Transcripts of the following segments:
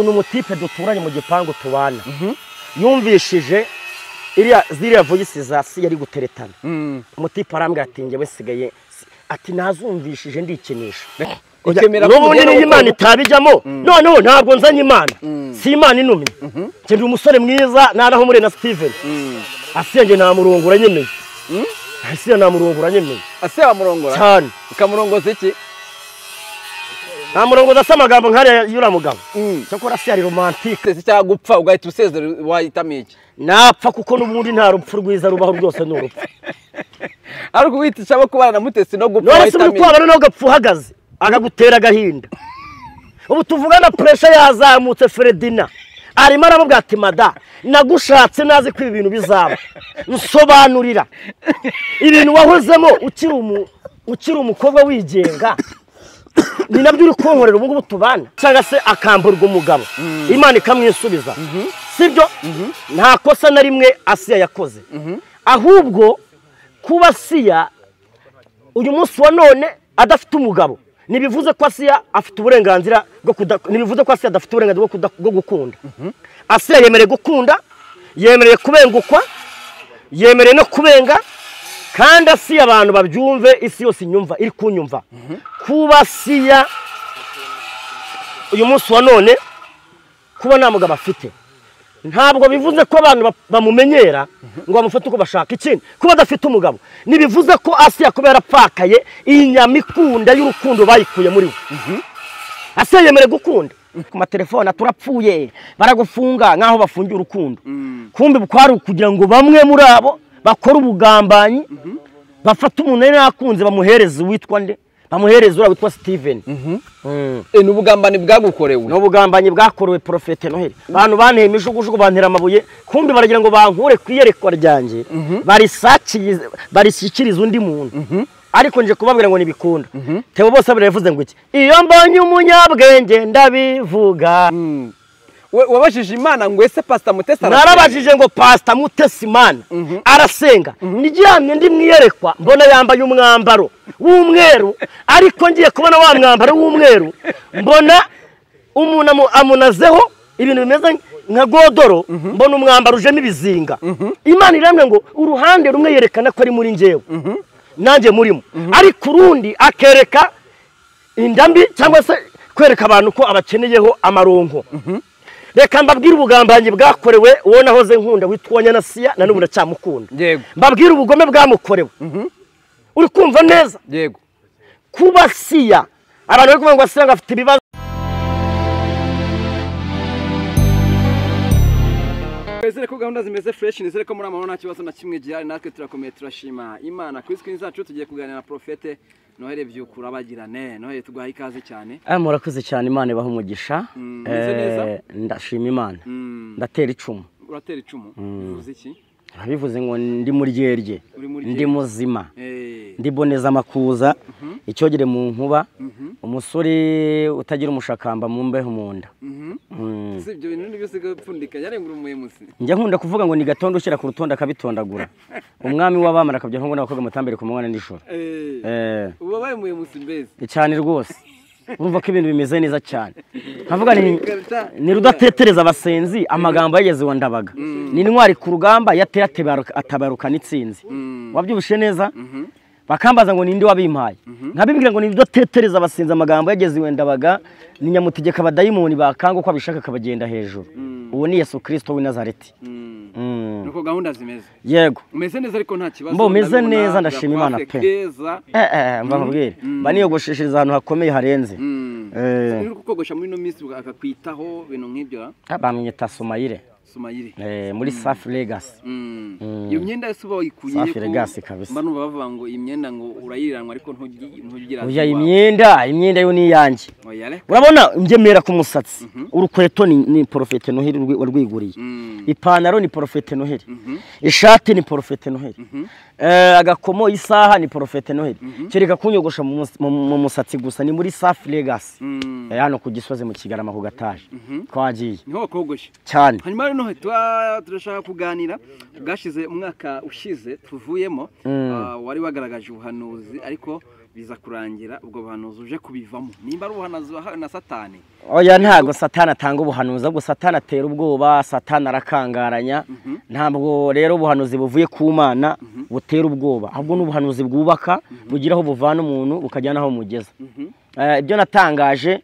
Umutipe duturanye mu gipangu tubana yumvishije ziriya voice za si yari guteretana umutipe arambwira ati njye wesigaye ati nazumvishije ndikinisha n'ubundi ni Imana itabijyamo noneho ntabwo nzanye Imana si Imana inumye ndi umusore mwiza naraho muri na Steven asenge namurongora nyemeye asiya namurongora nyemeye asiya amurongora cyane ukamurongoza iki namurongoza samagambo nkare yura mugabo cyakora si ari romantique cyagupfa ugahita usezera wahitamo iki napfa kuko nubundi nta rupfu rwiza rubaho rwose n'urupfu ariko witisha abo kubana na Mutesi no gupfa wahitamo iki kwabana no gapfu hagaze agagutera gahinda ubu tuvugana pressure yazamutse Fredina arimo aramubwira ati mada nagushatse nazi ko ibintu bizaba nsobanurira ibintu wahozemo ukiri umukobwa wigenga ni nabyo uri konkorera ubu ngubu tubana cyangwa se akamburwa umugabo Imana ikamwisubiza sibyo nta kosa na rimwe Asiya yakoze ahubwo kuba Asiya uyu munsi wa none adafite umugabo nibivuze ko Asiya afite uburenganzira nibivuze ko Asiya adafite uburenganzira bwo gukunda Asiya yemereye gukunda yemereye kubengukwa yemereye no kubenga kandi Asiya abantu babyumve isi yose inyumva iri kunyumva kuba Asiya uyu munsi wa none kuba nta mugabo afite ntabwo bivuze ko abantu bamumenyera ngo bamufate uko bashaka ikindi kuba adafite umugabo nibivuze ko Asiya kuba yarapfakaye inyamikunda y'urukundo bayikuye muri we Asiya yemereye gukunda ku matelefone turapfuye baragufunga nkaho bafungiye urukundo kumbe bwari kugira ngo bamwe muri abo bakora ubugambanyi bafata umuntu nakunze bamuhereza witwa nde bamuhereza ura witwa Steven n'ubugambanyi bwagukorewe n'ubugambanyi bwakorewe Prophete Noheli abantu banteye imijugujugu bantera amabuye kumbi baragira ngo bankure kwiyerekwa ryanjye barishyikiriza undi muntu ariko nje kubabwira ngo nibikunda Theo bose baravuze ngo iki iyo mbonye umunyabwenge ndabivuga wabajije Imana ngo ese Pastor Mutesi narabajije ngo Pastor Mutesi Imana arasenga nijyamye ndi mwiyerekwa mbona yambaye umwambaro w'umweru ariko ngiye kubona wa mwambaro w'umweru mbona umuntu amunazeho ibintu bimeze nka godoro mbona umwambaro uje nibizinga Imana iramwe ngo uruhande rumwe yerekana ko ari muri njewe nanjye murimo ariko urundi akereka indambi cyangwa se kwereka abantu ko abakeneyeho amaronko reka mbabwire ubugambanyi bwakorewe uwo nahoze nkunda witwa Nyanasiya na n'ubu ndacyamukunda mbabwire ubugome bwamukorewe uri kumva neza yego kuba Asiya abantu bari kuvuga ngo Asiya afite ibibazo Kwizere ko gahunda zimeze fresh nizere ko muri amahoro nta kibazo na kimwe gihari natwe turakomeye turashima Imana kuri screen zacu tugiye kuganira na Prophete Noheli byukura bagirane Noheli tugaha ikaze cyane murakoze cyane Imana ibaha umugisha ndashima Imana ndatera icumu uratera icumu uvuze iki bivuze ngo ndi muri ryerye ndi muzima ndiboneza amakuza icyogere mu nkuba umusore utagira umushakamba mu mbeho munda sibyo bintu nibisiga pfundika yarengura umuyemusi njya nkunda kuvuga ngo ni gatondo ushyira ku rutonde akabitondagura umwami w'abamara akabya ngo n'abakobwa mutambere ku mwana n'ijoro uba baye umuyemusi mbese cyane rwose urumva ko ibintu bimeze neza cyane nkavuga ni rudatetereza abasenzi amagambo yageze wa Ndabaga ni intwari ku rugamba yateye atabaruka n'itsinzi wabyubushe neza bakambaza ngo nindi wabimpaye nkabibwira ngo ni rudatetereza abasenzi amagambo yageze wa Ndabaga ni nyamutegeka abadayimoni bakanga uko abishaka kabagenda hejuru uwo ni Yesu Kristo w'i Nazareti nuko gahunda zimeze yego umeze neza ariko nta kibazo mbo meze neza ndashima Imana pe mva nkubwire baniyogosheshereza ahantu hakomeye harenze uri kukogosha muri no minsi akakwitaho bintu nk'ibyo bamwita Sumayire muri Safi Legacy iyo myenda yose uba wikuye Safi Legacy kabisa mbano bavuga ngo imyenda ngo urayiranwa ariko ntugira oya imyenda yo ni yanjye urabona ngemera ku musatsi urukweto ni Prophete Noheli warwiguriye ipantaro ni Prophete Noheli ishati ni Prophete Noheli agakomo isaha ni Prophete Noheli kereka kunyogosha mu musatsi gusa ni muri Safi Legacy hano ku Gisozi mu Kigarama ku Gataje twagiye niho kogosha cyane hanyuma rero turashaka kuganira bwashize umwaka ushize tuvuyemo wari wagaragaje ubuhanuzi ariko biza kurangira ubwo buhanuzi uje kubivamo nimba ari ubuhanuzi na Satani oya ntago Satani atanga ubuhanuzi ahubwo Satani atera ubwoba Satani arakangaranya ntabwo rero ubuhanuzi buvuye ku Mana butera ubwoba ahubwo n'ubuhanuzi bwubaka bugiraho buvana umuntu bukajyana aho mugeza ibyo natangaje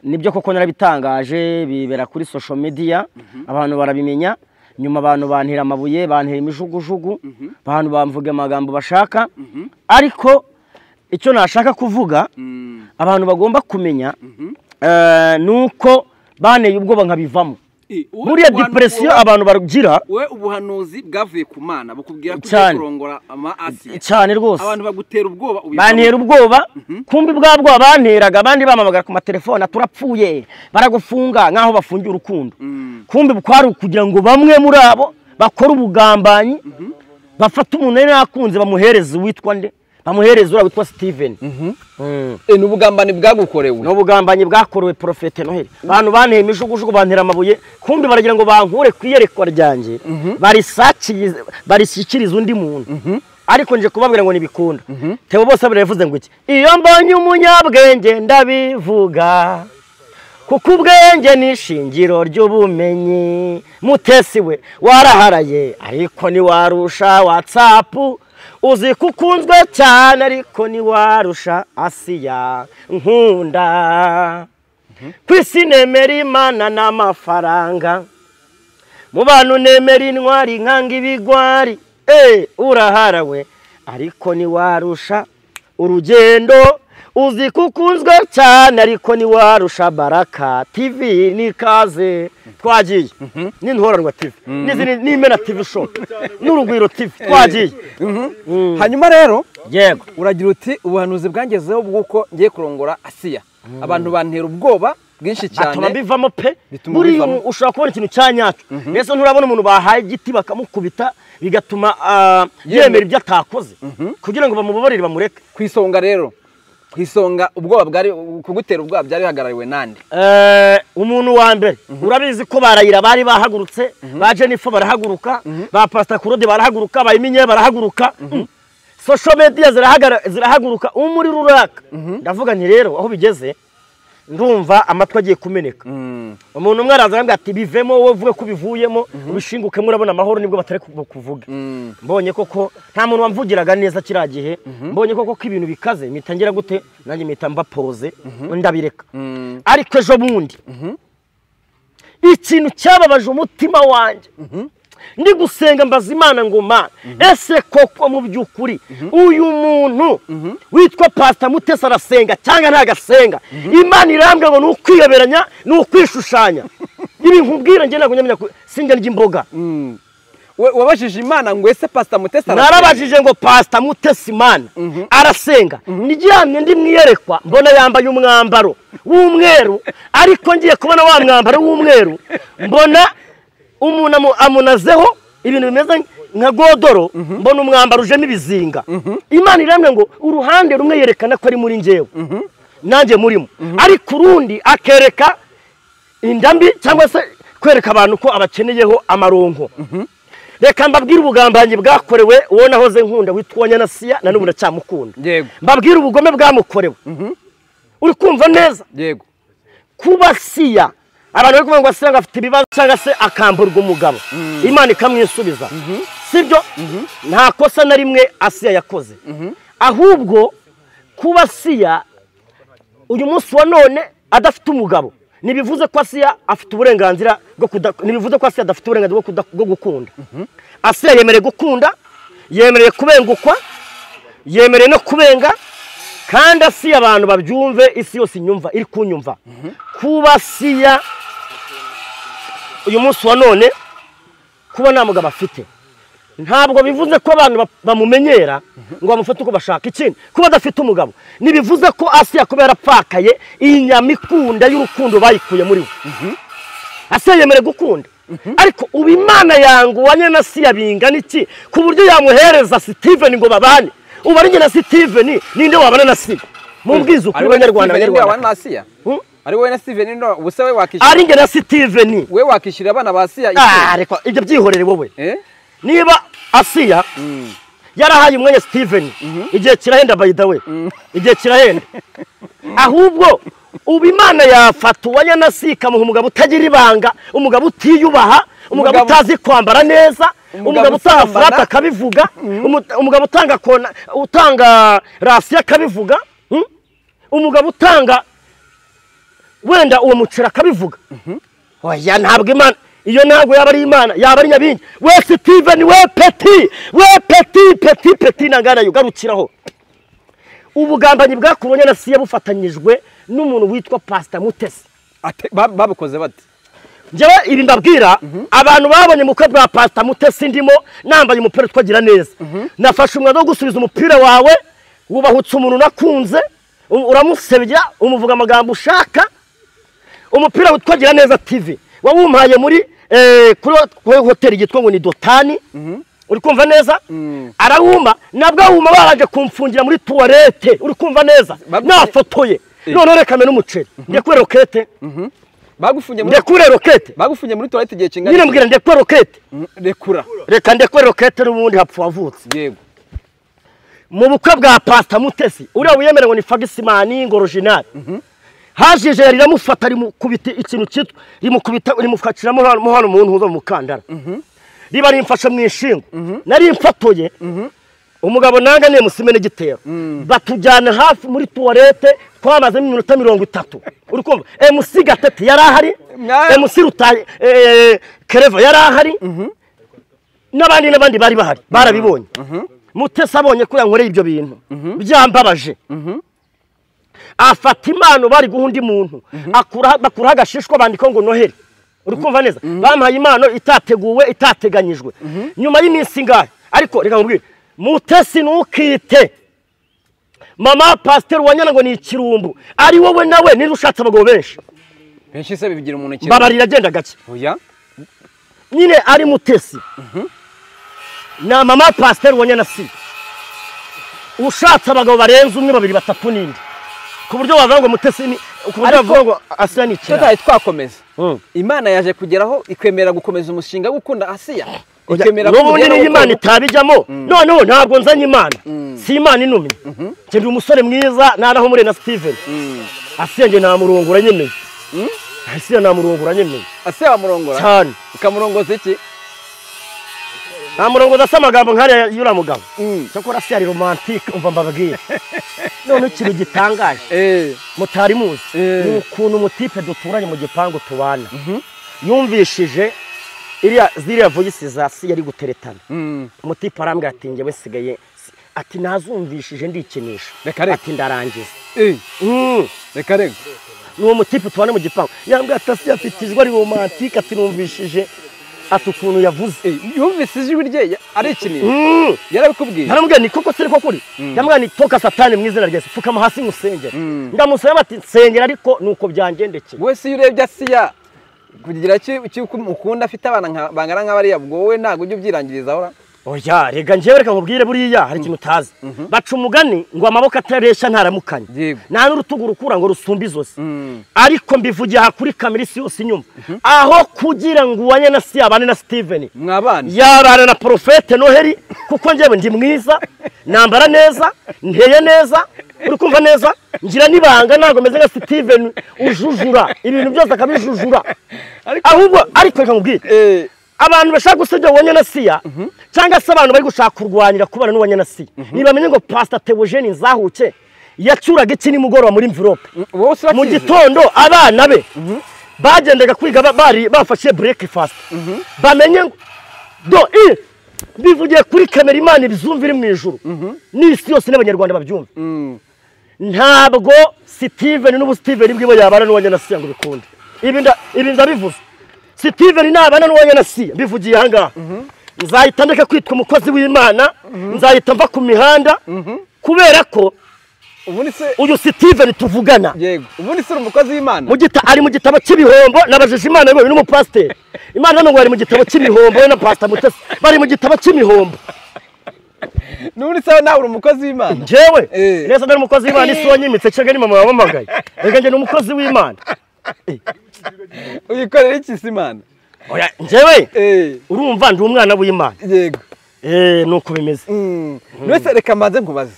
nibyo koko narabitangaje bibera kuri social media abantu barabimenya nyuma abantu bantira amabuye bantira imijugujugu abantu bamvuga amagambo bashaka ariko icyo nashaka kuvuga abantu bagomba kumenya nuko baneye ubwoba nkabivamo buriya depression abantu barugira we ubuhanuzi bwavuye ku Mana bukubwira ko kurongora Asiya cyane rwose abantu bagutera ubwoba bantera ubwoba kumbi bwabwo abanteraga abandi bamamagara ku matelefone turapfuye baragufunga nkaho bafungiye urukundo kumbi bwari kugira ngo bamwe muri abo bakora ubugambanyi bafata umuntu nakunze bamuhereza witwa nde bamuhereza ura witwa Steven n'ubugambani bwagukorewe n'ubugambani bwakorewe Prophet Noheli abantu banteye imijugujugu bantera amabuye kumbi baragira ngo bankure kwiyerekwa ryanjye barishyikiriza undi muntu ariko nje kubabwira ngo nibikunda Theo bose baravuze ngo iki iyo mbonye umunyabwenge ndabivuga kuko ubwenge nishingiro ry'ubumenyi Mutesi we waraharaye ariko ni warusha WhatsApp uzi kukunzwe cyane ariko ni warusha Asiya nkunda kwisi nemera Imana n'amafaranga mu bantu nemera intwari nkanga ibigwari uraharawe ariko ni warusha urugendo uzi kukunzwe cyane ariko ni warusha Baraka TV nikaze twagiye n'intoranwa TV n'imena TV show n'urugwiro TV twagiye hanyuma rero yego uragira uti ubuhanuzi bwangezeho bwuko ngiye kurongora Asiya abantu bantera ubwoba bwinshi cyane atuma bivamo pe buri ushaka kubona ikintu cyanyacyo nese nturabona umuntu bahaye igiti bakamukubita bigatuma yemera ibyo atakoze kugira ngo bamubabarire bamureke kwisonga rero kwisonga ubwoba bwari kugutera ubwoba byari hagarariwe nande umuntu wa mbere urabizi ko barayira bari bahagurutse ba Jennifer barahaguruka ba Pastor Claude barahaguruka bayiminye barahaguruka social media zirahaguruka umuri ruraka ndavuga nti rero aho bigeze ndumva amatwi agiye kumeneka umuntu umwe araza ati bivemo wowe vuge ko bivuyemo ubishinguke murabona amahoro nibwo batari kuvuga mbonye koko nta muntu wamvugiraga neza kiragihe mbonye koko ko ibintu bikaze mitangira gute nanjye mita mba pause ndabireka ariko ejo bundi ikintu cyababaje umutima wanjye ndi gusenga mbaza Imana ngo Mana ese koko mu byukuri uyu muntu witwa Pastor Mutesi arasenga cyangwa ntagasenga Imana irambwa ngo nukwiyeberanya nukwishushanya ibi nkubwira nge nago nyamya sinjya ry'imboga wabajije Imana ngo ese Pastor Mutesi narabajije ngo Pastor Mutesi Imana arasenga nijyamye ndi mwiyerekwa mbona yambaye umwambaro w'umweru ariko ngiye kubona wa mwambaro w'umweru mbona umuntu amunazeho ibintu bimeze nka godoro mbona umwambaro uje n'ibizinga Imana iramwe ngo uruhande rumwe yerekana ko ari muri ngewe nanjye murimo ariko urundi akereka indambi cyangwa se kwereka abantu ko abakeneyeho amaronko reka mbabwire ubugambanyi bwakorewe uwo nahoze nkunda witwa Nyanasiya na n'ubu ndacyamukunda mbabwire ubugome bwamukorewe uri kumva neza yego kuba Asiya abantu bari kuvuga ngo Asiya afite ibibazo cyangwa se akamburwa umugabo Imana ikamwisubiza sibyo nta kosa na rimwe Asiya yakoze ahubwo kuba Asiya uyu munsi wa none adafite umugabo nibivuze ko Asiya afite uburenganzira nibivuze ko Asiya adafite uburenganzira bwo gukunda Asiya yemereye gukunda yemereye kubengukwa yemereye no kubenga kandi Asiya abantu babyumve isi yose inyumva iri kunyumva kuba Asiya uyu munsi wa none kuba nta mugabo afite ntabwo bivuze ko abantu bamumenyera ngo bamufate uko bashaka ikindi kuba adafite umugabo nibivuze ko Asiya kuba yarapfakaye iyi nyamikunda y'urukundo bayikuye muri we Asiya yemereye gukunda ariko ubu Imana yanguwanye na Asiya bingana iki ku buryo yamuhereza Steven ngo babane ubu ari njye na Steven ninde wabana na Asiya mubwiza ukuri abanyarwanda ari wowe na Steven no ubuse we wakishyira ari njye na Steven we wakishyira abana ba Asiya ariko ibyo byihorere wowe niba Asiya yarahaye umwanya Steven igihe kirahenda by the way igihe kirahenda ahubwo ubu Imana yafata uwanyana kamuha umugabo utagira ibanga umugabo utiyubaha umugabo utazi kwambara neza umugabo utanga furata akabivuga umugabo utanga rasiya akabivuga umugabo utanga wenda uwo mucira akabivuga oya ntabwo Imana iyo ntabwo yaba ari Imana yaba ari nyabingi we Steven we petit nangana yugarukiraho ubugambanyi bwakurunye na siya bufatanyijwe n'umuntu witwa Pastor Mutesi babukoze bate njyewe ibi ndabwira abantu babonye mukwe bwa Pastor Mutesi ndimo nambaye umupira twagira neza nafashe umwanya wo gusubiza umupira wawe wubahutse umuntu nakunze uramusebya umuvuga amagambo ushaka umupira twagira neza TV wawumpaye muri kuri hotel yitwa ngo ni Dotani uri kumva neza arawuma nabwo awuma baraje kumfungira muri toilette uri kumva neza nafotoye none reka mena umuceri ndekure rokete bagufunye muri toilette gihe kingana nyine mbwira ndekure rokete reka ndekure rokete n'ubundi hapfu wavutse yego mu bukwe bwa Pastor Mutesi uriya wiyemera ngo ni Fagisimani ngo original hajije riramufata rimukubita ikintu cyitwa rimufakiramo hano umuntu uza mu kandara riba rimfasha mu ishingo nari mfatoye umugabo nanga ne musimene gitero batujyana hafi muri toilette twamaze iminota 30 uri kumva MC Gatete yari ahari MC Rutaye Kereva yari ahari n'abandi bari bahari barabibonye Mutesi abonye ko yankoreye ibyo bintu byambabaje afata impano bari guhundi muntu bakura agashishwa bandiko ngo Noheli uri kumva neza bampaye impano itateguwe itateganyijwe nyuma y'iminsi ngahe ariko reka ngubwire Mutesi nukite mama Pastor wanyana ngo ni ikirumbu ari wowe nawe nirushatse abagabo benshi se bibigira umuntu ikirumbu babarira agenda gake oya nyine ari Mutesi na mama Pastor wanyana ushatse abagabo barenze umwe babiri batatu nindi ku buryo wavuga ngo Mutesi ni ku buryo wavuga ngo Asiya ni ikira tutaye twakomeza Imana yaje kugeraho ikwemera gukomeza umushinga gukunda Asiya ikemera n'ubundi ni Imana itabijyamo none ntabwo nzanye Imana si Imana inumye ndi umusore mwiza naraho muri na Steven Asiya nge namurongora nyemeye Asiya namurongora nyemeye Asiya amurongora cyane ikamurongoza iki namurongoza amagambo nkariya yura mugabo cyakora Asiya ari romantique umva mbabwira none ikintu gitangaje mutari muzi ukuntu umutipe duturanye mu gipangu tubana yumvishije ziriya voice za Asiya ari guteretana umutipe arambwira ati njyewe sigaye ati nazumvishije ndikinisha ati ndarangiza reka n'uwo mutipe tubana mu gipangu yambwira ati Asiya afite ijwi ari romantique ati numvishije ati ukuntu yavuze yumvise ijwi rye ari ikinisha yarabikubwiye naramubwira ni koko siri ko kuri yambwira ni toka satani mu izina rye pfukama hasi musengera ndamusaba ati nsengera ariko nuko byangendekeye wese iyo urebye Asiya kugira cyo ukunda afite abana bangana nk'abariya wowe ntago ujye ubyirangiriza ahora oya rega njyewe reka nkubwire buriya hari ikintu utazi baca umugani ngo amaboko ataresha ntaramukanye nta n'urutugu rukura ngo rusumbe izosi ariko mbivugiye aha kuri kamera isi yose inyuma aho kugira ngo uwanye na Asiya abane na Steven mwabana yabana na Profete Noheli kuko njyewe ndi mwiza nambara neza nteye neza uri kumva neza ngira nibanga ntago meze nka Steven ujujura ibintu byose akabijujura ahubwo ariko reka nkubwire abantu bashaka gusebya uwanye na Asiya cyangwa se abantu bari gushaka kurwanira kubana n'uwanye na Asiya nibamenye ngo Pastor Theogene Nzahuke yacuraga iki nimugoroba muri envelope mu gitondo abana be bagendaga kwiga bari bafashe breakfast bamenye do bivugiye kuri kamera Imana ibizumvira mu ijuru n'isi yose n'abanyarwanda babyumva ntabwo Steven n'ubu Steven bwibo yabana n'uwanye na Asiya ngo bikunde ibi ndabivuze Steven nabana n'uwanye na Asiya bivugiye ahangaha nzahita ndeka kwitwa umukozi w'Imana nzahita mva ku mihanda kubera ko uyu Steven tuvugana yego ubundi se umukozi w'Imana ari mu gitabo cy'ibihombo nabajije Imana yewe n'umupasiteri Imana none ngo ari mu gitabo cy'ibihombo na Pastor Mutesi bari mu gitabo cy'ibihombo n'ubundi se nawe uri umukozi w'Imana njyewe neza ndari umukozi w'Imana isi wanyimitse cyangwa ni mama wamamagaye rega nge ni umukozi w'Imana uyikorera iki Imana oya njyewe urumva ndi umwana w'Imana yego nuko bimeze. Nese reka mbanze nkubaze.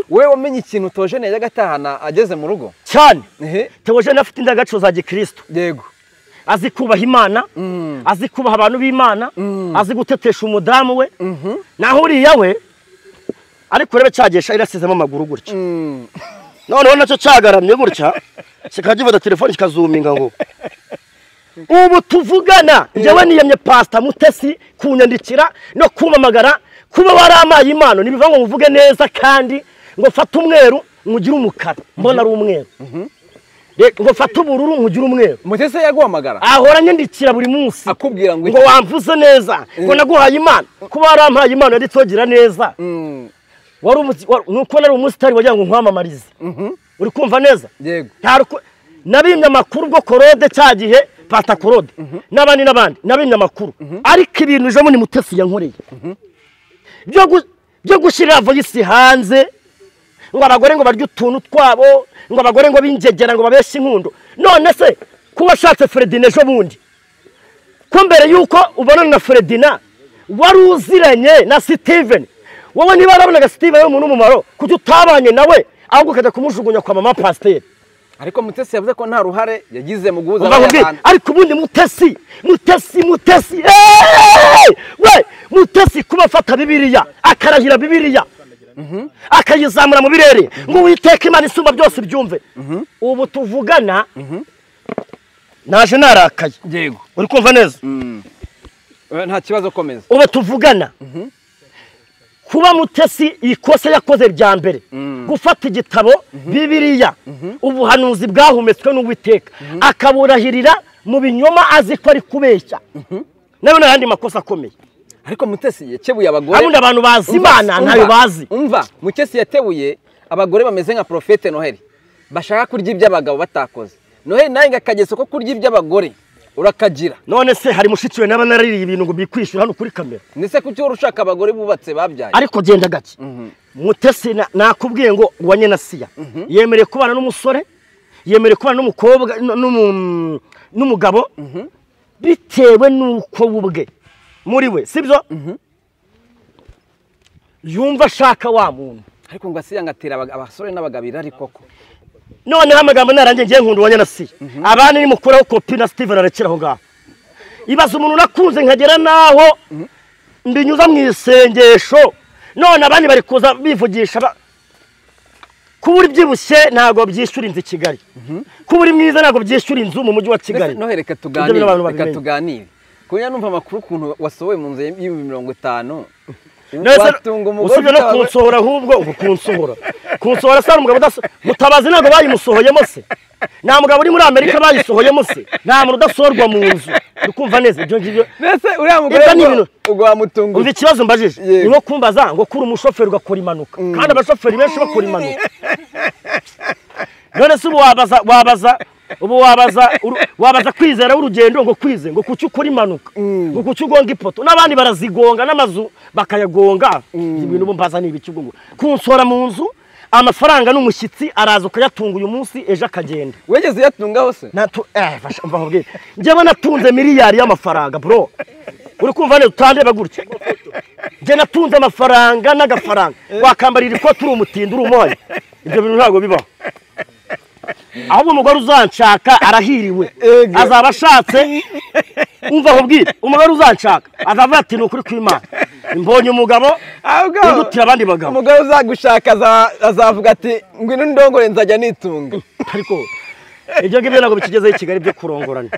Wewe wamenye ikintu Theogene yajyaga atahana ageze mu rugo? Cyane. Theogene afite indangagaciro za Gikristo. Yego. Azi kubaha Imana, azi kubaha abantu b'Imana, azi gutetesha umudamu we. Naho uriya we ariko rebe cyagesha irasizemo amaguru gutya. Noneho nacyo cyagaramye gutya, kikagivuga telefone kikazuminga ngo ubu tuvugana njyewe niyemye Pastor Mutesi kunyandikira no kumamagara kuba waramaye Imana nibiva ngo muvuge neza kandi ngo fata umweru ngugire umukara mbona ari umweru ngo fata ubururu ngugire umweru. Mutesi yaguhamagara ahora nyandikira buri munsi akubwira ngo wamvuze neza ngo naguhaye Imana kuba waramaye Imana yari togira neza. Wari nuko nari umusitari wagira ngo nkwamamarize. Uri kumva neza? Yego. Nabimye amakuru bwo Korode cyagihe Pata Korode n'abandi nabimye amakuru ariko ibintu je muri Mutesi yankoreye byo gushirira voice hanze ngo abagore ngo barya utuntu twabo ngo abagore ngo binjegera ngo babeshe inkundo. None se kuba shatse Fredina ejo bundi ko mbere yuko ubona na Fredina wari uziranye na Steven, wowe niba arabonaga Steven yo muntu mumaro kuko utabanye nawe ahubwo kaje kumujugunya kwa mama Pasteur. Ariko Mutesi yavuze ko nta ruhare yagize mu guhuza abantu. Ariko ubundi Mutesi we Mutesi kuba fata Bibiliya akarahira Bibiliya akayizamura mu birere ngo Uwiteka Imana isumba byose byumve. Ubu tuvugana naje narakaye. Yego. Uri kumva neza? Nta kibazo komeza. Ubu tuvugana kuba Mutesi ikosa yakoze bya mbere gufata igitabo Bibiliya ubuhanuzi bwahumetswe n'Uwiteka akaburahirira mu binyoma azi ko ari kubeshya nayo n'andi makosa akomeye. Ariko Mutesi yakebuye abagore abundi abantu bazi Imana ntayo bazi. Umva Mutesi yatebuye abagore bameze nka Profete Noheli bashaka kurya iby'abagabo batakoze. Noheli naye ngakageso ko kurya iby'abagore urakagira. None se hari mushiki we n'abanaririye ibintu ngo bikwishura hano kuri kamera. Nese kuki urushaka abagore bubatse babyaye? Ariko genda gake. Mutesi nakubwiye ngo wanye na Siya yemereye kubana n'umusore, yemereye kubana n'umukobwa n'umugabo bitewe nuko ubwe muri we sibyo yumva ashaka wa muntu. Ariko ngo Siya ngatera abasore n'abagabira ari koko. None amagambo narangiye ngiye nkundu wanye na Siya abana ni mukuraho kopi na Steven arekeraho ngaho. Ibaza umuntu nakunze nkagera naho ndinyuza mu isengesho none abandi bari kuza bivugisha kuburi byibushye ntago byishura inzu Kigali kuburi mwiza ntago byishura inzu mu mujyi wa Kigali. No reka tuganire kunya numva amakuru kuntu wasohoye mu nzu y'50 usibye no kunsohora ahubwo kunsohora sa umugabo mutabazi ntago bayimusohoyemo se nta mugabo uri muri Amerika bayisohoyemo se nta muntu udasorwa mu nzu. Ukumva neza ibyo ngibyo. Nese uriya mugore ugwa mutungu. Umva ikibazo mbajije ni nko kumbaza ngo kuri umushoferi ugakora impanuka kandi abashoferi benshi bakora impanuka. None se wabaza kwizera urugendo ngo kwize ngo kuki ukora impanuka ngo kuki ugonga ipoto n'abandi barazigonga n'amazu bakayagonga. Ibintu bombaza ni ibiki ubwo kunsora mu nzu amafaranga n'umushyitsi araza ukayatunga uyu munsi ejo akagenda. Wegeze yatungaho se? Fasha mva nkubwire njyewe natunze miliyari y'amafaranga bro. Uri kumva neza utandeba gutya njye natunze amafaranga n'agafaranga wakambarira ikote uri umutindi uri umoya ibyo bintu ntago bibaho. Ahubwo umugore uzanshaka arahiriwe azaba ashatse. Umva nkubwire umugore uzanshaka azavuga ati nukuri kw'Imana mbonye umugabo ndutira abandi bagabo. Umugabo uzagushaka azavuga ati ngwino ndongore nzajya nitunga. Ariko ibyo ngibyo ntabwo bikigezeho i Kigali byo kurongorana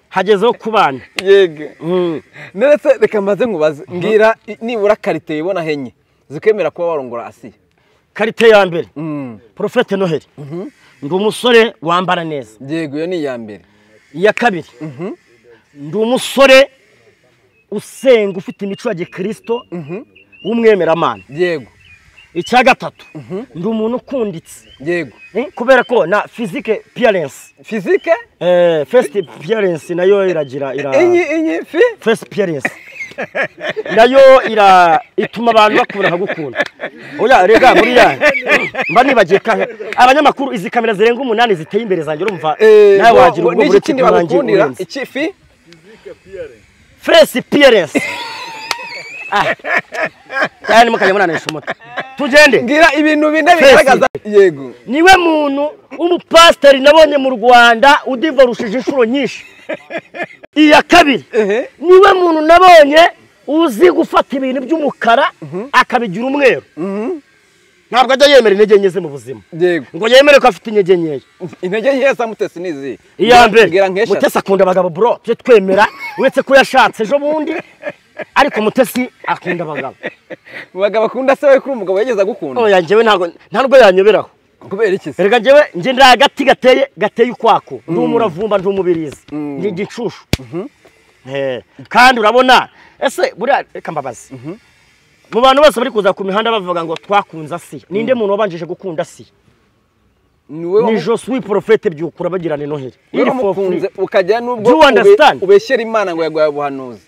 hagezeho kubana. Yego. Nese reka maze nkubaze mbwira nibura karite ibona henye zikemera kuba warongora Asiya. Karite ya mbere Profete Noheli ndi umusore wambara neza. Yego yo ni ya mbere. Iya kabiri ndi umusore usenga ufite imico ya Gikristo w'umwemeramana. Yego. Icya gatatu ndi umuntu ukunditse. Yego. Kubera ko na physique appearance. Physique? First appearance nayo iragira first appearance nayo ituma abantu bakura nkagukunda. Oya rega buriya mba nibagiye abanyamakuru izi kamera zirenga 8 ziteye imbere zanjye urumva nawe wagira ubwo buri kindi bakundira iki first appearance cyane mukajya munanisha umuti tugende ngira ibintu bine bigaragaza yego niwe muntu umupasiteri nabonye mu Rwanda udivorushije inshuro nyinshi iya kabiri niwe muntu nabonye uzi gufata ibintu by'umukara akabigira umweru ntabwo ajya yemera intege nke ze mu buzima ngo yemere ko afite intege nkeya intege nke za Mutesi nizi iya mbere Mutesi akunda abagabo bro tujye twemera uretse ko yashatse ejo bundi ariko Mutesi akunda abagabo abagabo akunda se we kuri umugabo yageza gukunda oya njyewe ntabwo yanyoberaho kubera iki se erega njyewe ngendera hagati gateye ukwako ndi umuravumba ndi umubirizi ndi igicushu kandi urabona ese buriya reka mbabazi mu bantu bose bari kuza ku mihanda bavuga ngo twakunza si ninde muntu wabanjije gukunda si ni Josué Prophète byukura bagirane Noheli iri mukunze ukajya nubwo ubeshyera Imana ngo yaguye ubuhanuzi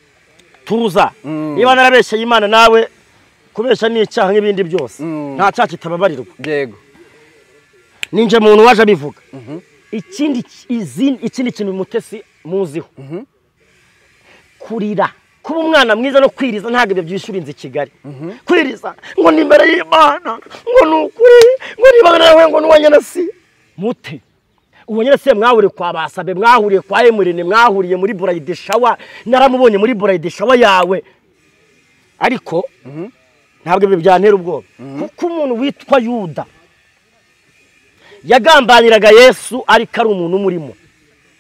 tuza niba narabeshyeye Imana nawe kubesha n'icyaha nk'ibindi byose nta cyaha kitababarirwa yego ninje muntu waje abivuga ikindi kintu Mutesi muziho kurira kuba umwana mwiza no kwiriza ntabwo ibyo byishyura inzi Kigali kwiriza ngo ni imbere y'Imana ngo nukuri ngo niba nawe ngo nuwanye na si mute ubonye se mwahuriye kwa Basabe mwahuriye kwa Emurene mwahuriye muri Bride Shower naramubonye muri Bride Shower yawe ariko ntabwo ibyo byantera ubwoba kuko umuntu witwa Yuda yagambaniraga Yesu ariko ari umuntu umurimo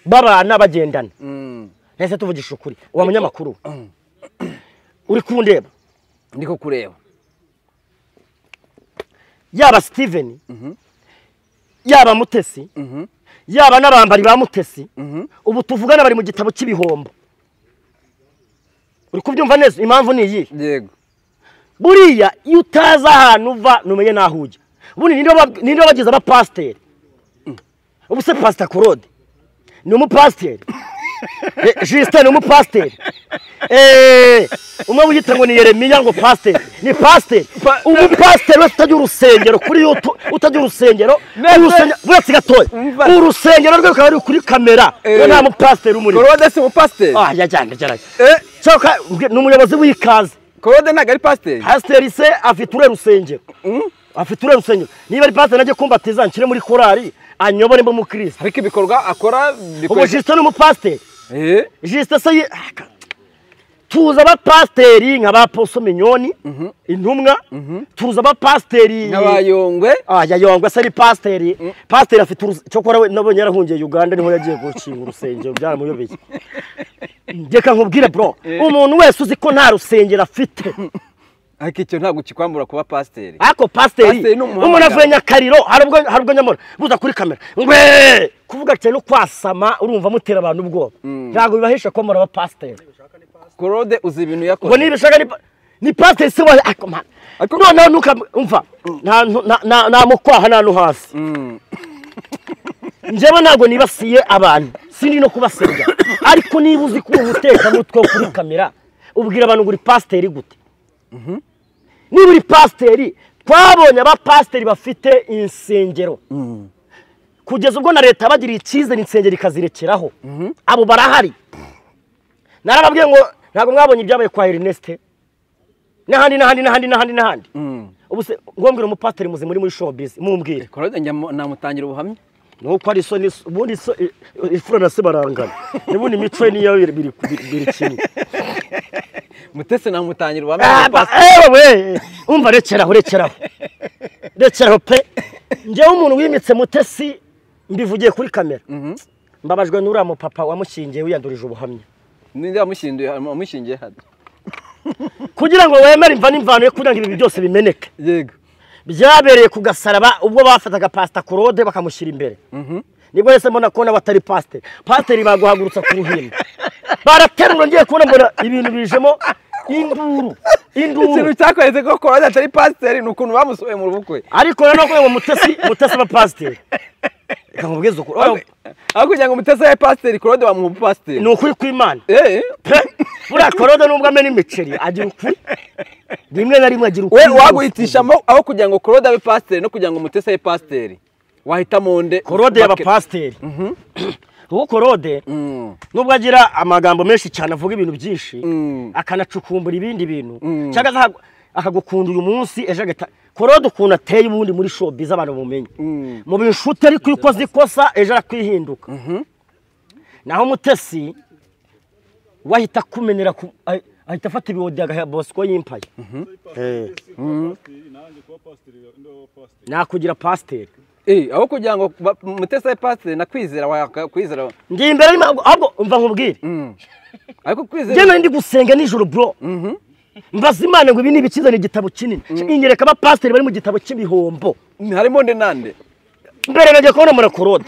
babana bagendana nese tuvugisha ukuri uwa munyamakuru uri kundeba ndiko kureba yaba Steven yaba Mutesi yaba nabambari ba Mutesi ubu tuvugana bari mu gitabo cy'ibihombo uri kubyumva neza impamvu ni iyi yego buriya iyo utaza ahantu uva numenye nahujya ubundi ninde bagize abapasiteri ubu se Pastor Claude ni umupasiteri Justin ni umupasiteri umwe wiyita ngo ni Yeremiya ngo pasiteri ni pasiteri umupasiteri wese utagira urusengero kuri YouTube utagira urusengero buretse gatoya urusengero rwe rukaba ruri kuri kamera nta mupasiteri umuri Claude si umupasiteri yajyanye cyaka ni umuyobozi w'ikaze Claude ntago ari pasiteri pasiteri se afite urusengero afite urusengero niba ari pasiteri najye kumbatiza nshyire muri korali anyobore mu Kristo ariko ibikorwa akora ubu Justin n'umupasiteri Justin se tuza abapasiteri nk'abaposo Minyoni intumwa tuza abapasiteri nk'abayongwe yayongwe se ari pasiteri pasiteri afite cyo kora nabonye yarahungiye Uganda niho yagiye gukinga urusengero byaramuyobeye ndeka nkubwire bro umuntu wese uzi ko nta rusengero afite ariko icyo ntabwo kikwambura kuba pasiteri ako pasiteri umuntu avuye Nyakariro harubwo nyamora buza kuri kamera ngwe kuvuga cyane no kwasama urumva mutera abantu ubwoba ntabwo bibahesha ko muri abapasiteri Claude uzi ibintu yakoze ngo nibishaka ni pasiteri se wa akomana noneho nukamva nta mukwaha nta no hasi njyewe ntabwo nibasiye abantu sindi no kubasebya ariko niba uzi ko umutekamutwe kuri kamera ubwira abantu ngo uri pasiteri gute niba uri pasiteri twabonye abapasiteri bafite insengero kugeza ubwo na leta bagiriye icyizere insengero ikazirekeraho abo barahari narababwiye ngo ntabwo mwabonye ibyabaye kwa Ernest n'ahandi ubu se ngombwira umupasiteri muzi muri showbiz mumbwire Claude namutangira ubuhamya nuko ari so ubundi so ifura na se barangana nibundi imico niyo biri kimwe Mutesi namutangira ubuhamya we umva rekeraho pe njyewe umuntu wimitse Mutesi mbivugiye kuri kamera mbabajwe n'uriya mupapa wamushingiye wiyandurije ubuhamya ninde wamushingiye hano kugira ngo wemere imva n'imvano yo kugira ngo ibi byose bimeneke yego byabereye ku Gasaraba ubwo bafataga Pastor Claude bakamushyira imbere nibwo yese mbona ko batari pasiteri baguhagurutsa ku ruhimbi baraterura ngiye kubona mbona ibintu bijemo induru ikintu cyakoretse ko Claude atari pasiteri ni ukuntu bamusohoye mu bukwe ariko rero ko Mutesi aba pasiteri kamubwiza uko aho kugira ngo Mutesi abe pasiteri Claude bamuha pasiteri ni ukuri kw'Imana buriya Claude nubwo amena imiceri agira ukuri rimwe na rimwe agira ukuri we waguhitishamo aho kugira ngo Claude abe pasiteri no kugira ngo Mutesi abe pasiteri wahitamo nde Claude yaba pasiteri kuko Claude nubwo agira amagambo menshi cyane avuga ibintu byinshi akanacukumbura ibindi bintu cyangwa akagukunda uyu munsi ejo agata Claude ukuntu ateye ubundi muri showbiz abantu bumenye mu binshuti ariko uko zikosa ejo arakwihinduka naho Mutesi wahita kumenera ahita afata ibiwodi agaha Bosco yimpaye nakugira pasteur aho kugira ngo Mutesi pasteur nakwizera wakwizera ndi imbere ahubwo umva nkubwire ariko kwizera je ndi gusenga nijoro bro mbaza Imana ngo ibi ni bikizana igitabo kinini inyereka aba pasteur bari mu gitabo cy'ibihombo harimo nde nande mbere naje kubona muri Claude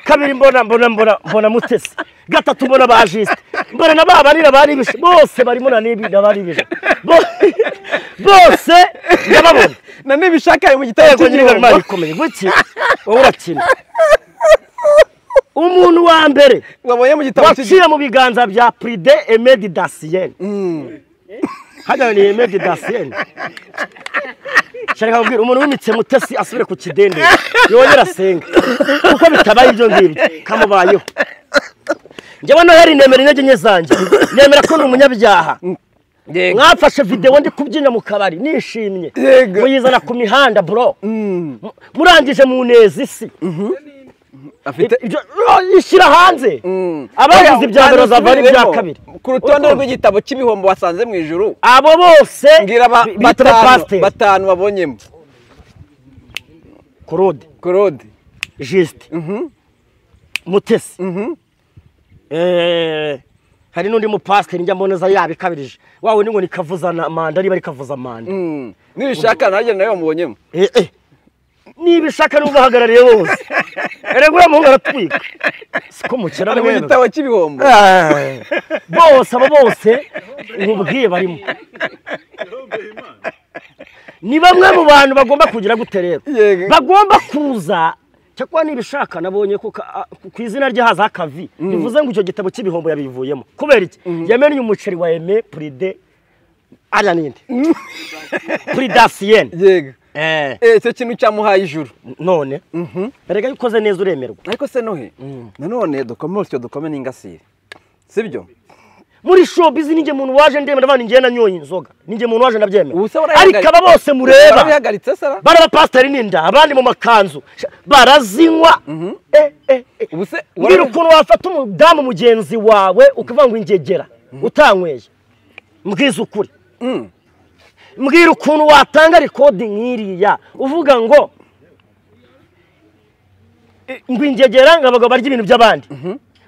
kabiri mbona Mutesi gatatu mbona bajiste mbona nababarira bari bishe bose barimo na nibi nabari bishe bose yababona na nibishaka mu gitabo cy'ibihombo bikomeye guki wowe urakina umuntu wa mbere wabonye mu gitabo waciye mu biganza bya Pride Emedi Dasien hajya ni Emedi Dasien Shaka kubwira umuntu wimitse Mutesi asubire ku kidende yongera senga kuko bitabaye ibyo ngibyo kamubayeho njye Noheli nemera intege nke zanjye nemera ko umunyabyaha mwafashe video ndi kubyina mu kabari nishimye muyizana ku mihanda bro murangije mu neza isi afite ishyira hanze abavuze ibya mbere zavari ibya kabiri ku rutonde rw'igitabo cy'ibihombo wasanze mu ijuru abo bose ngira batanu babonyemo Claude Juste Mutesi hari n'undi mu pastor njya mboneza yabikabirije wawe ngo nikavuzana manda ari bari kavuza manda nibishaka naje nayo mubonyemo nibishaka n'ubahagarariye bose erego yamuhunga aratwika siko mukira mu gitabo cy'ibihombo bose abo bose nkubwiye barimo ni bamwe mu bantu bagomba kugira guterera bagomba kuza cyakwa nibishaka nabonye ko ku izina rye haza akavi bivuze ngo icyo gitabo cy'ibihombo yabivuyemo kubera iki yamenye umuceri wa Aime Pride ara ninde Pridasien yego icyo kintu cyamuhaye ijuru none erega yukoze neza uremerwa ariko se nohe nanone dukome n'ingasire sibyo muri showbiz ninjye muntu waje ndemera abana ngiye nanyoye inzoga ninjye muntu waje ndabyemera ariko aba bose mureba bihagaritse sara bara pastor ninda abandi mu makanzu barazinywa ubuse ngira ukuntu wafata umudamu mugenzi wawe ukavanga ingegera utanyweye mbwiza ukuri mbwira ukuntu watanga record nkiriya uvuga ngo ingegera ngabaga barya ibintu by'abandi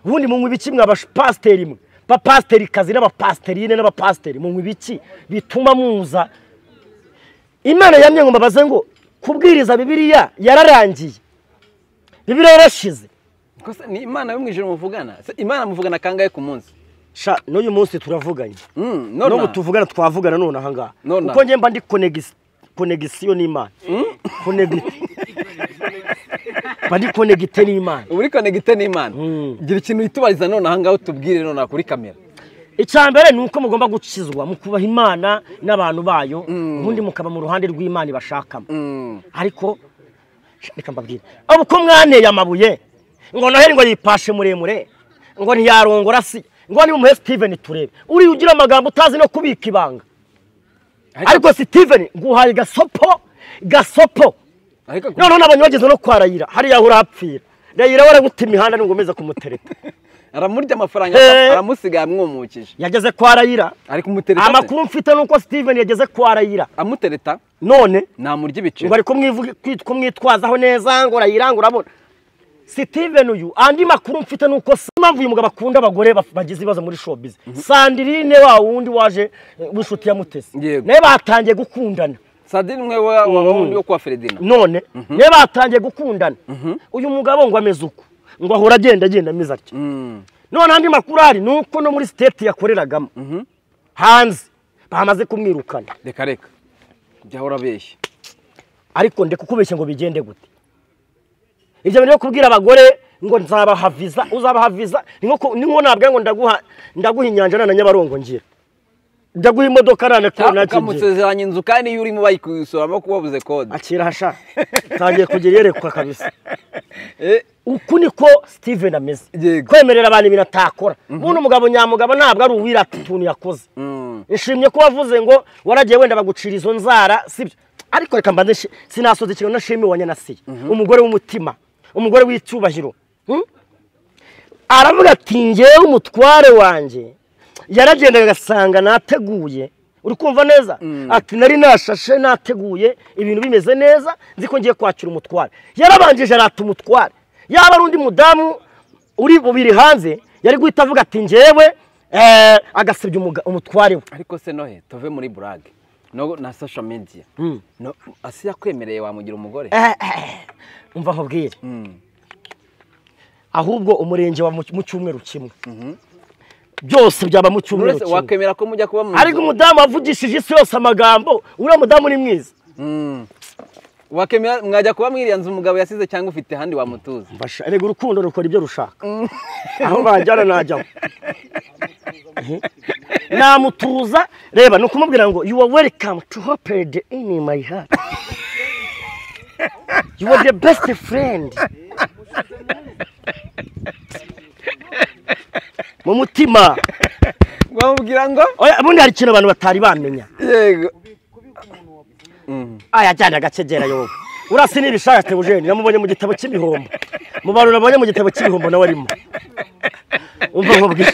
ubundi mu ngwibiki mwabapasteur imwe bapasteur kazi n'abapasterine n'abapasteur mu ngwibiki bituma muza Imana yamye ngo mbabaze ngo kubwiriza Bibiliya yararangiye Bibiliya yarashize kose ni Imana yo mwijuru muvugana Imana muvugana kangaye ku munsi sha n'uyu munsi turavuganye no tuvugana twavugana none aha ngaha uko nge mba ndi connection n'Imana bandi connecte n'Imana uri connecte n'Imana gira ikintu itubariza none aha ngaho tubwire none kuri kamera icyambere nuko mugomba gucizwa mu kubaha Imana n'abantu bayo ubundi mukaba mu ruhande rw'Imana bashakamo ariko reka mbabwire abo ko mwaneye amabuye ngo Noheli ngo yipashe muremure ngo ntiyarongora si ngo ni mu Steven turebe uri ugira amagambo utazi no kubika ibanga ariko Steven nguhaye gasopo none nabonye bageze no kwarayira hari yahura apfira ndayira waraguta imihanda ngomeza kumutereta aramurya amafaranga aramusigaye amwumukije yageze kwarayira ari kumutereta amakuru mfite nuko Steven yageze kwarayira amutereta none namurya ibice ngo ariko kumwitwazaho neza ngo rayira ngo urabona Steven uyu andi makuru mfite nuko impamvu uyu mugabo akunda abagore bagize ibibazo muri showbiz Sandrine wa wundi waje w'inshuti ya Mutesi naye batangiye gukundana Sandrine mwe wa wundi wo kwa Fredina none naye batangiye gukundana uyu mugabo ngo ameze uko ngo ahora agenda ameze atyo none andi makuru ari nuko no muri state yakoreragamo hanze bamaze kumwirukana reka byahora beshye ariko ndeke kubeshya ngo bigende gute ibyo bintu kubwira abagore ngo nzabahaviza uzabahaviza ninko nabwe ngo ndaguha inyanja na Nyabarongo ngira ndaguha imodoka rana ko nacyo kamusezeranye inzu kandi iyo urimo bayikusoramo kubabuze code akira hasha tangiye kugira yerekwa kabisa uku niko Steven ameze kwemerera abantu ibintu atakora buno umugabo nyamugabo ntabwo ari uwirata utuntu yakoze nshimye ko wavuze ngo waragiye wenda bagucira izo nzara sibyo ariko reka mbanze sinasoza ikintu nashimiye wanye nasiye umugore w'umutima umugore w'icyubahiro aravuga ati ngewe umutware wanje yaragendaga agasanga nateguye uri kumva neza ati nari nashashe nateguye ibintu bimeze neza nzi ko ngiye kwakira umutware yarabanjije arata umutware yaba ari undi mudamu uri bubiri hanze yari guhita avuga ati ngewe agasebya umutware we ariko se nohe tuve muri burage no na social media no Asiya kwemereye wamugira umugore umva nkubwire ahubwo umurenge wa mu cyumweru kimwe byose byaba mu cyumweru kimwe wakemera ko mujya kuba mu ariko umudamu avugishije isi yose amagambo uriya mudamu ni mwiza wakemera mwajya kuba mwiriyanze umugabo yasize cyangwa ufite handi wamutuza mbasha rega urukundo rukora ibyo rushaka aho bajyana najyaho namutuza reba no kumubwira ngo you are welcome to Hopered in my heart you are the best friend mu mutima gwamubwira ngo oya bundi hari ikintu abantu batari bamenya yego aya cyane agacegera yo urasi nibishaka Theogene namubonye mu gitabo cy'ibihombo mu bantu nabonye mu gitabo cy'ibihombo nawe arimo umva nkubwira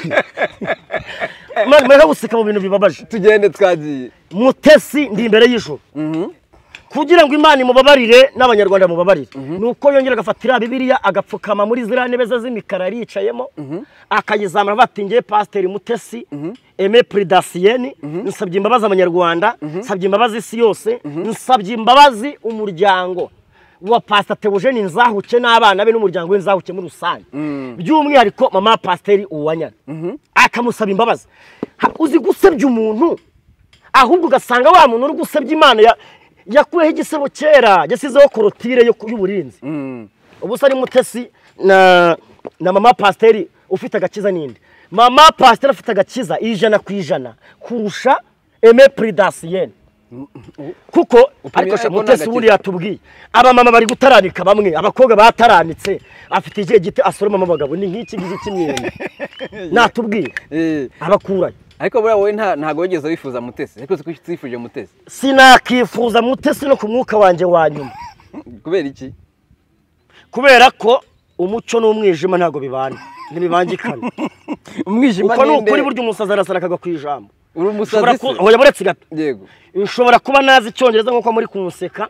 mwega guseka mu bintu bibabaje tugende twagiye Mutesi ndi imbere y'ijuru kugira ngo Imana imubabarire n'abanyarwanda mubabarire nuko yongera agafatira Bibiliya agapfukama muri zira ntebe z'imikara yicayemo akayizamura batingiye Pasteur Mutesi Aimé Pridasien nsabye imbabazi abanyarwanda nsabye imbabazi isi yose nsabye imbabazi umuryango wa Pastor Theogene Nzahuke n'abana be n'umuryango we Nzahuke muri rusange by'umwihariko mama Pasteur Uwanyana akamusaba imbabazi uzi gusebya umuntu ahubwo ugasanga wa muntu uri gusebya Imana yakuyeho igisebo kera yasizeho korotire y'uburinzi ubusa ari Mutesi na mama Pasteur ufite agakiza ninde mama Pasteur afite agakiza 100% kurusha Aimé Pridasien kuko ariko Mutesi buri yatubwiye aba mama bari gutaranika bamwe abakobwa bataranitse afite igihe gite asoroma abagabo ni nk'iki gihe kimyenda natubwiye abakuranye ariko buriya wowe ntago wigeze wifuza Mutesi ariko twifuje Mutesi sinakifuza Mutesi no ku mwuka wanje wa nyuma kubera iki kubera ko umuco n'umwijima ntago bibana ntibibangikana umwijima uko n'ukuri buryo umusaza arasarakaga ku ijambo uri umusazi hoya buretse gato yego nshobora kuba nazi icyongereza nko muri kumuseka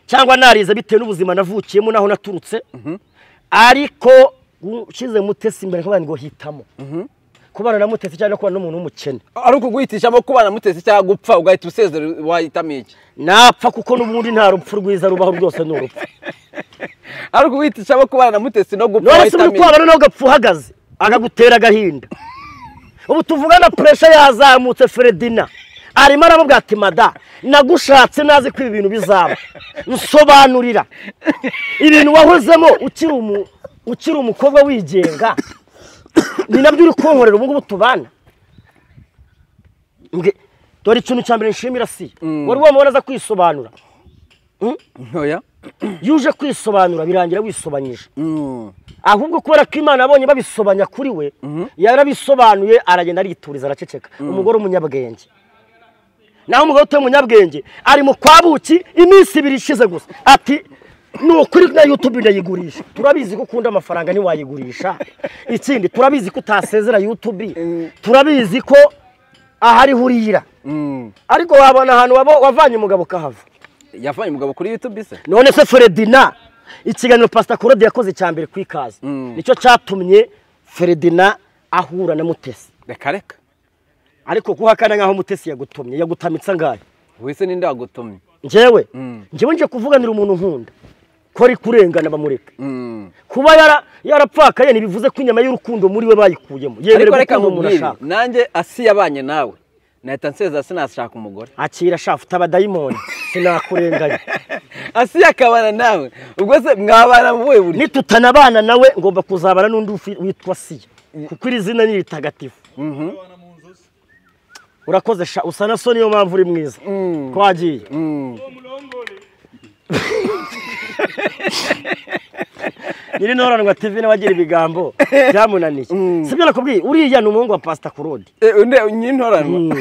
cyangwa narize bitewe n'ubuzima navukiyemo naho naturutse ariko ukize Mutesi imbere nk'abandi ngo hitamo kubana na Mutesi cyangwa kubana n'umuntu w'umukene ari ukuguhitishamo kubana Mutesi cyangwa gupfa ugahita usezera wahitamo iki napfa kuko n'ubundi nta rupfu rwiza rubaho rwose n'urupfu ari ukuguhitishamo kubana na Mutesi no gupfa wahitamo iki none se no gapfa uhagaze akagutera agahinda ubu tuvugana pressure yazamutse Fredina arimo aramubwira ati mada nagushatse nazi ko ibintu bizaba nsobanurira ibintu wahozemo ukiri umukobwa wigenga ni nabyo uri konkorera ubu ngubu tubana dore ikintu cya mbere nshimira si wari wamubona aza kwisobanura oya yuje kwisobanura birangira wisobanyije ahubwo kubera ko Imana abonye babisobanya kuri we yarabisobanuye aragenda arituriza araceceka umugore umunyabwenge naho umugore utuye umunyabwenge ari mu kwabuki iminsi 2 ishize gusa ati nukuri na YouTube ndayigurisha turabizi ko ukunda amafaranga ni wayigurisha ikindi turabizi ko utasezera YouTube turabizi ko ahari hurira ariko wabona ahantu wavanye umugabo kahava yavanye umugabo kuri YouTube se none se Fredina ikiganiro Pastor Claude yakoze cyambere kwikaza nicyo cyatumye Fredina ahura na Mutesi reka ariko kuhakana nkaho Mutesi yagutumye yagutamitsa ngaye wese ninde wagutumye njyewe nje kuvuganira umuntu nkunda ko ari kurengana bamureka kuba yarapfakaye ntibivuze ko inyama y'urukundo muri we bayikuyemo yemere gukunda umuntu ashaka nanjye Asiya abanye nawe nahita nseza sinashaka umugore akira shafu tabadayimoni sinakurenganya Asiya akabana nawe ubwo se mwabana mu buhe buri nitutanabana nawe ngomba kuzabana n'undi witwa Asiya kuko iri zina ni ritagatifu urakoze usa na so niyo mpamvu uri mwiza twagiye nyiri noranwa TV n'abagira ibigambo byamunaniye sibyo nakubwiye uriya ni umuhungu wa Pastor Claude nyiri noranwa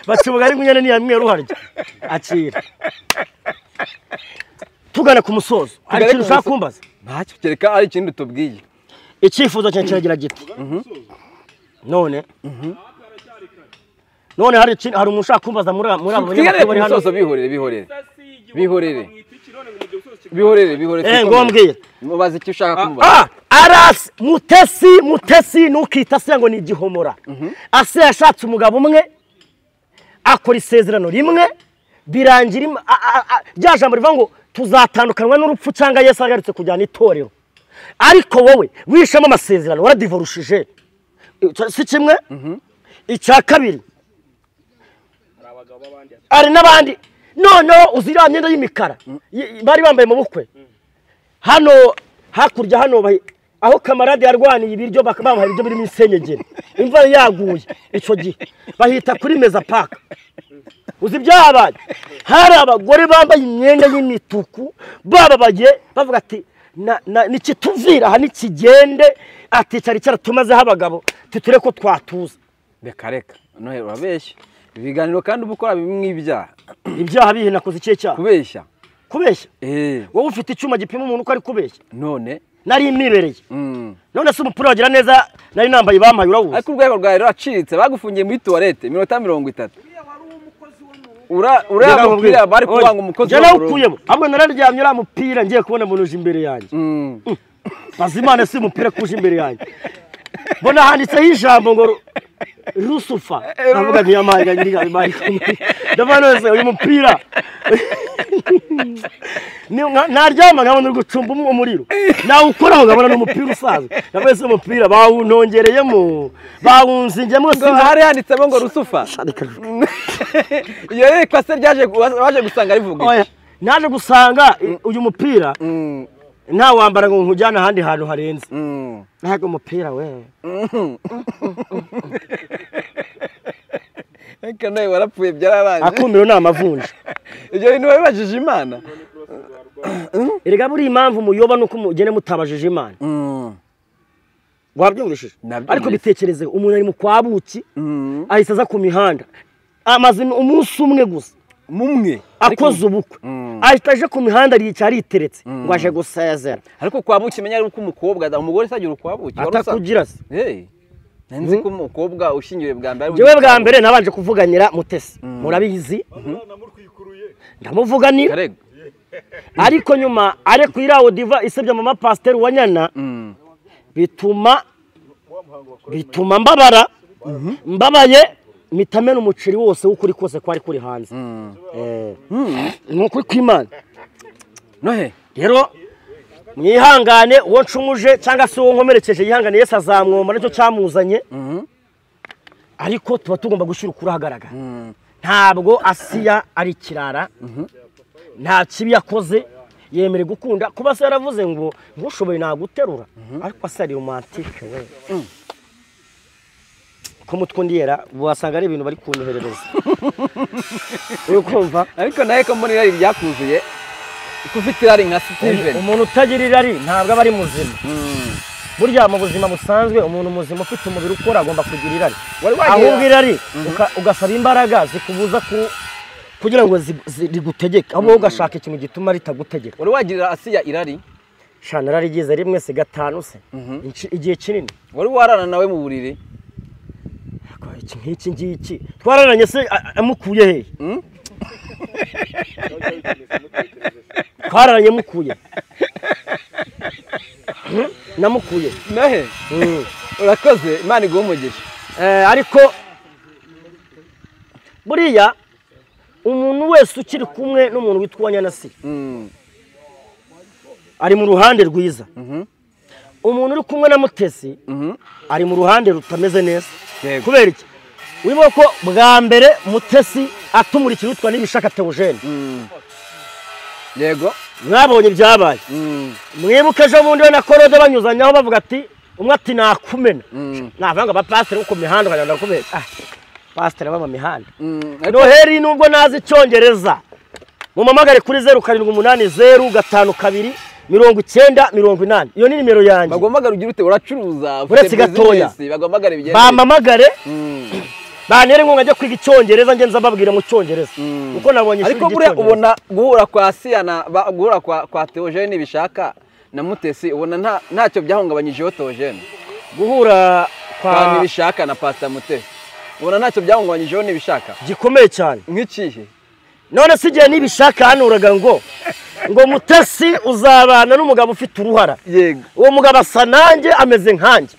bacibuga ari gunyana ni yamwe ruharya akira tugana ku musozo ari kintu ushaka kumbaza ntacyo kereka ari ikindi tubwiye icyifuzo cyane kiragira giti none hari umushaka kumbaza muri abo bari hano bihorere ngombwira mubaze icyo ushaka kumbaza Aras mutesi nukita se ngo ni igihomora ase yashatse umugabo umwe akora isezerano rimwe birangira rya jambo rivuga ngo tuzatandukanwa n'urupfu cyangwa Yesu agarutse kujyana itorero ariko wowe wishamo amasezerano waradivorushije si kimwe icya kabiri ari n'abandi noneho uzira myenda y'imikara bari bambaye mu bukwe hano hakurya hano aho kamarade yarwaniye ibiryo bakabaha ibiryo birimo insenyegere imva yaguye ico gihe bahita kuri meza park uzi byabaye hari abagore bambaye imyenda y'imituku bababaye bavuga ati nikituvira aha nikigende ati cyari cyaratumazeho abagabo tuture ko twatuza reka nohe urabeshya ibiganiro kandi ubukora bimwe ibyaha bihe nakoze ikihe cyaha kubeshya wowe ufite icyuma gipima umuntu uko ari kubeshya none nari imibereye none se umupira wagira neza nari nambaye bampaye urawuzi ariko urwego rwawe ruraciritse bagufungiye muri toilette 30 urabwira bari kubanga umukozi wa ukuyemo hamwe nararyamye ura mupira ngiye kubona munuje imbere yanjye bazimana si umupira kuje imbere yanjye bona handitseho ijambo ngo Rusufa navuga nti yamaga nyiriga imari ndabanoze uyu mupira naryama nkabona gucumba umuriro nawe ukoraho ngabona n'umupira usaza nabese umupira bawunongereyemo bawunzingemo hari handitsemo ngo Rusufa iyo reka se waje gusanga rivuga naje gusanga uyu mupira nta wambara ngo nkujyana ahandi hantu harenze ntago umupira we eka nawe warapfuye byararanze akumiro ni amavunja ibyo bintu babajije Imana erega buri impamvu muyoba nuko mugene mutabajije Imana wabyumvishije ariko bitekereze umuntu ari mu kwabuki ahise aza ku mihanda amaze umunsi umwe gusa mumwe akoze ubukwe ahita aje ku mihanda ariteretse ngo aje gusezera ariko kwabuki menya uko umukobwa umugore sagira ukwabuki atakugira se nzi ko umukobwa ushingiwe bwa mbere jewe bwa mbere nabanje kuvuganira Mutesi murabizi ndamuvuganira ariko nyuma are kwirawo diva isebya mama pasteur wanyana bituma mbabara mbabaye mitamena umuceri wose ukuri kose kwari kuri hanze nuko kw'Imana nohe rero mwihangane uwo ncumuje cyangwa se uwo nkomerekeje yihangane Yesu azamwoma nicyo cyamuzanye ariko tuba tugomba gushyira ukuri ahagaragara ntabwo Asiya ari kirara nta kibi yakoze yemere gukunda kuba se yaravuze ngo ngushoboye naguterura ariko asari romantique we ko mutwondiyera wasanga ari ibintu bari kunyoherereza ukumva ariko naye ko muri rari byakuzuye ufite irari nka Steven umuntu utagira irari ntabwo aba ari muzima burya mu buzima busanzwe umuntu muzima ufite umubiri ukora agomba kugira irari ahubwo irari ugasaba imbaraga zikubuza kugira ngo zigutegeke ahubwo ugashaka ikintu gituma ritagutegeka wari wagirira Asiya irari shana rarigize rimwe se gatanu se igihe kinini wari warana nawe mu buriri iki ngiki twararanye se amukuye he twararanye mukuye namukuye nahe urakoze Imana iguhe umugisha ariko buriya umuntu wese ukiri kumwe n'umuntu witwa Nyanasi ari mu ruhande rwiza umuntu uri kumwe na Mutesi ari mu ruhande rutameze neza kubera iki wibuka ko bwa mbere Mutesi atumurikira utwa n'ibishaka Theogene yego mwabonye byabaye mwibuke ejo bundi we na Korode banyuzanyaho bavuga ati umwe ati nakumena navanga ba pastor uko mihanda kanyanda kubera pastor baba mihanda Noheri nubwo nazi Cyongereza mumamagare kuri 0780 52 90 80. Iyo ni nimero yanjye. Bagomagara ugira ute uracuruza uretse gatoya. Bagomagara ibigende. Bamamagare. Banere ngo ngajya kwiga icyongereza nge nzababwira mu cyongereza. Uko nabonye ishuri. Ariko bure ubona guhura kwa Siana guhura kwa Theogene bishaka na Mutesi ubona ntacyo byahungabanyijeho Theogene. Guhura kwa Nibishaka na Pastor Mutesi. Ubona ntacyo byahungabanyijeho Nibishaka. Gikomeye cyane. Nk'ikihe? None sigiye Nibishaka hanuraga ngo Mutesi uzabana n'umugabo ufite uruhara. Yego. Uwo mugabo asa nanjye ameze nkanjye.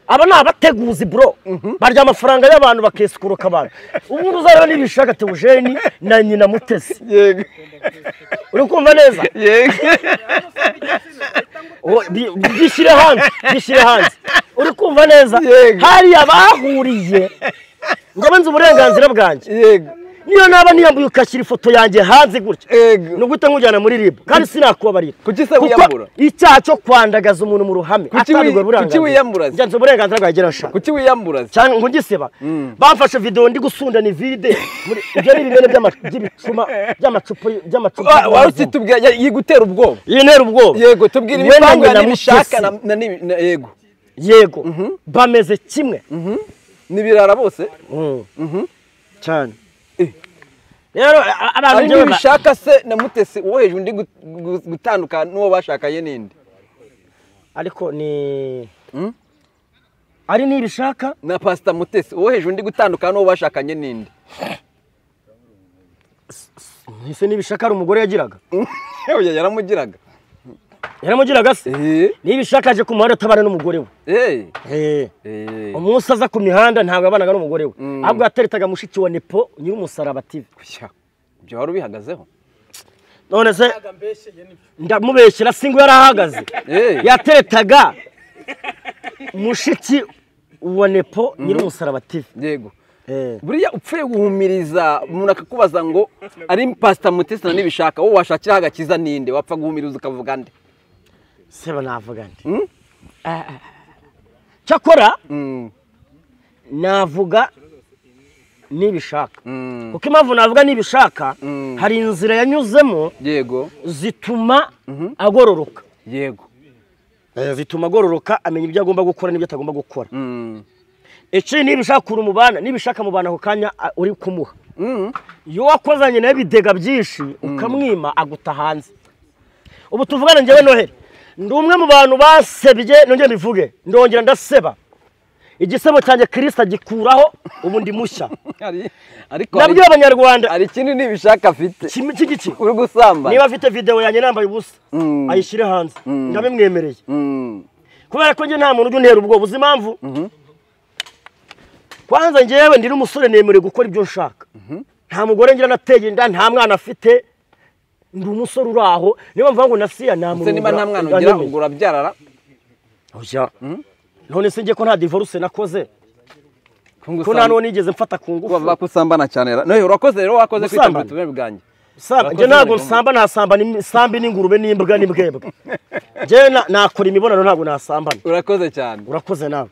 Aba ni abateguzi bro. Barya amafaranga y'abantu bakesikuruka abantu. Ubundi uzareba Nibishaka Theogene na nyina Mutesi. Yego. Uri kumva neza? Yego. Gishyire hanze. Uri kumva neza? Hari abahuriye ngo banze uburenganzira bwanjye. Yego. Niyo naba niyambuye ukashyira ifoto yanjye hanze gutya. Yego. Nugute nkujyana muri RIB. Kandi sinakubabarira. Kuki se wiyambura? Icyaha cyo kwandagaza umuntu mu ruhame. Kuki wiyambura? Njanze uburenganzira bwagira nshaka. Kuki wiyambura? Cyangwa ngo ngiseba. Bamfashe video ndi gusunda ni vide. Ibyo ni bibene by'amacupa. Waruti tubwira yigutera ubwoba. Yintera ubwoba. Yego tubwira imipango ya Nibishaka na yego. Yego. Bameze kimwe. Nibirara bose? Cyane. Rero abantu Nibishaka se na Mutesi uwo hejuru ndi gutandukana n'uwo bashakaye ninde? Ariko ni ari Nibishaka na Pastor Mutesi uwo hejuru ndi gutandukana n'uwo bashakanye ninde? Nise Nibishaka ari umugore yagiraga. Oya yaramugiraga. Yaramugiraga se? Nibishaka aje ku muhanda tabana n'umugore we. Umunsi aza ku mihanda ntabwo abanaga n'umugore we. Ahubwo yateretaga mushiki wa Nepo nyiri umusaraba TV. Ibyo wari ubihagazeho. None se ndamubeshyira singo yarahagaze. Yateretaga mushiki wa Nepo nyiri umusaraba TV. Yego. Buriya upfuye guhumiriza umuntu akakubaza ngo ari Pastor Mutesi na Nibishaka wowe washakira hagakiza ninde wapfa guhumiriza ukavuga nde? Seba navuga nde? Cyakora navuga Nibishaka. Kuko impamvu navuga Nibishaka hari inzira yanyuzemo yego zituma agororoka. Yego. Zituma agororoka amenya ibyo agomba gukora n'ibyo atagomba gukora. Ece Nibishaka kuri umubana Nibishaka mubana ako kanya uri kumuha. Iyo wakozanye nawe bidega byinshi ukamwima aguta hanze. Ubu tuvugana ngewe Noheli ndi umwe mu bantu basebye nongeye bivuge ndongera ndaseba. Igisebo cyanjye Kristo gikuraho ubu ndi mushya. Ariko nabyo abanyarwanda ari kintu Nibishaka afite. Kimiki uri gusamba. Niba afite video yanjye nambaye ubusa ayishyire hanze. Ndabimwemereye. Kubera ko nge nta muntu ujya untera ubwo uzi impamvu. Kwanza ngewe ndi n'umusore nemerewe gukora ibyo nshaka. Nta mugore ngira nateye inda nta mwana afite ndi umusore uraho niba mvuga ngo nasiya nta muntu. Niba nta mwana ugira ugura byarara. Oya. None se ngiye ko nta divorce nakoze. Ko nta none nigeze mfata ku ngufu. Bava kusambana cyane. Noye urakoze rero wakoze kwita tubere bwanjye. Samba nge ntago nsamba nasamba n'imsambi n'ingurube n'imbwa n'imbwebwe. Nge nakora imibonano ntago nasambana. Urakoze cyane. Urakoze nawe.